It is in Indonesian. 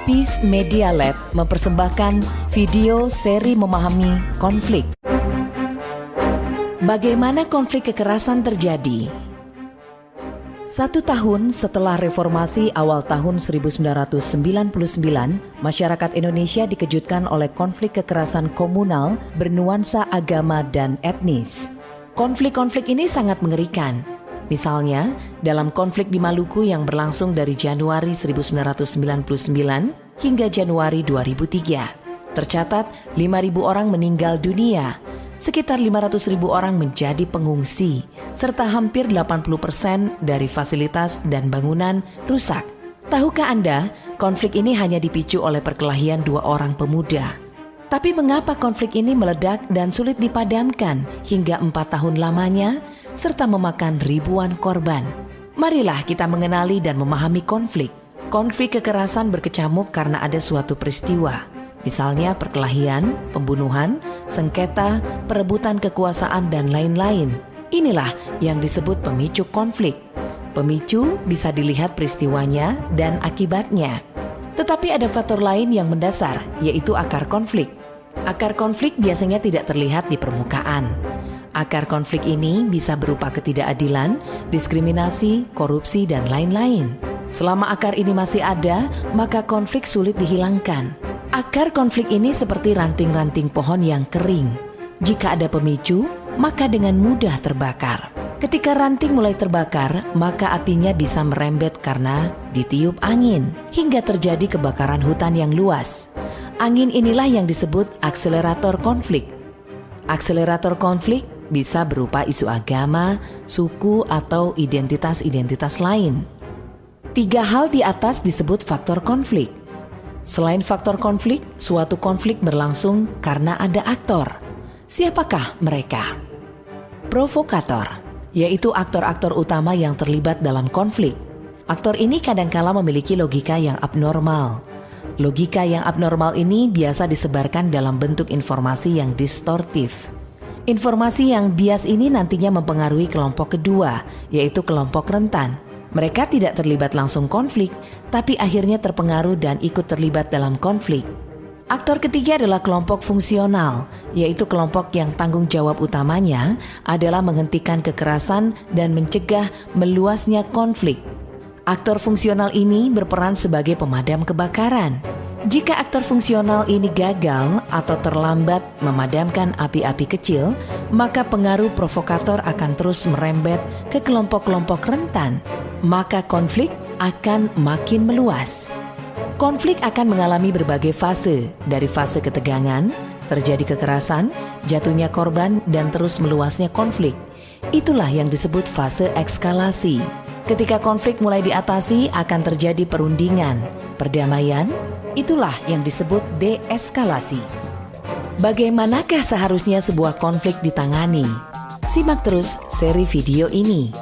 Peace Media Lab mempersembahkan video seri memahami konflik. Bagaimana konflik kekerasan terjadi? 1 tahun setelah reformasi awal tahun 1999, masyarakat Indonesia dikejutkan oleh konflik kekerasan komunal bernuansa agama dan etnis. Konflik-konflik ini sangat mengerikan. Misalnya, dalam konflik di Maluku yang berlangsung dari Januari 1999 hingga Januari 2003, tercatat 5.000 orang meninggal dunia, sekitar 500.000 orang menjadi pengungsi, serta hampir 80% dari fasilitas dan bangunan rusak. Tahukah Anda, konflik ini hanya dipicu oleh perkelahian 2 orang pemuda. Tapi mengapa konflik ini meledak dan sulit dipadamkan hingga 4 tahun lamanya, serta memakan ribuan korban? Marilah kita mengenali dan memahami konflik. Konflik kekerasan berkecamuk karena ada suatu peristiwa. Misalnya perkelahian, pembunuhan, sengketa, perebutan kekuasaan, dan lain-lain. Inilah yang disebut pemicu konflik. Pemicu bisa dilihat peristiwanya dan akibatnya. Tetapi ada faktor lain yang mendasar, yaitu akar konflik. Akar konflik biasanya tidak terlihat di permukaan. Akar konflik ini bisa berupa ketidakadilan, diskriminasi, korupsi, dan lain-lain. Selama akar ini masih ada, maka konflik sulit dihilangkan. Akar konflik ini seperti ranting-ranting pohon yang kering. Jika ada pemicu, maka dengan mudah terbakar. Ketika ranting mulai terbakar, maka apinya bisa merembet karena ditiup angin, hingga terjadi kebakaran hutan yang luas. Angin inilah yang disebut akselerator konflik. Akselerator konflik bisa berupa isu agama, suku, atau identitas-identitas lain. 3 hal di atas disebut faktor konflik. Selain faktor konflik, suatu konflik berlangsung karena ada aktor. Siapakah mereka? Provokator, yaitu aktor-aktor utama yang terlibat dalam konflik. Aktor ini kadangkala memiliki logika yang abnormal. Logika yang abnormal ini biasa disebarkan dalam bentuk informasi yang distortif. Informasi yang bias ini nantinya mempengaruhi kelompok kedua, yaitu kelompok rentan. Mereka tidak terlibat langsung konflik, tapi akhirnya terpengaruh dan ikut terlibat dalam konflik. Aktor ketiga adalah kelompok fungsional, yaitu kelompok yang tanggung jawab utamanya adalah menghentikan kekerasan dan mencegah meluasnya konflik. Aktor fungsional ini berperan sebagai pemadam kebakaran. Jika aktor fungsional ini gagal atau terlambat memadamkan api-api kecil, maka pengaruh provokator akan terus merembet ke kelompok-kelompok rentan. Maka konflik akan makin meluas. Konflik akan mengalami berbagai fase, dari fase ketegangan, terjadi kekerasan, jatuhnya korban, dan terus meluasnya konflik. Itulah yang disebut fase ekskalasi. Ketika konflik mulai diatasi, akan terjadi perundingan, perdamaian. Itulah yang disebut deeskalasi. Bagaimanakah seharusnya sebuah konflik ditangani? Simak terus seri video ini.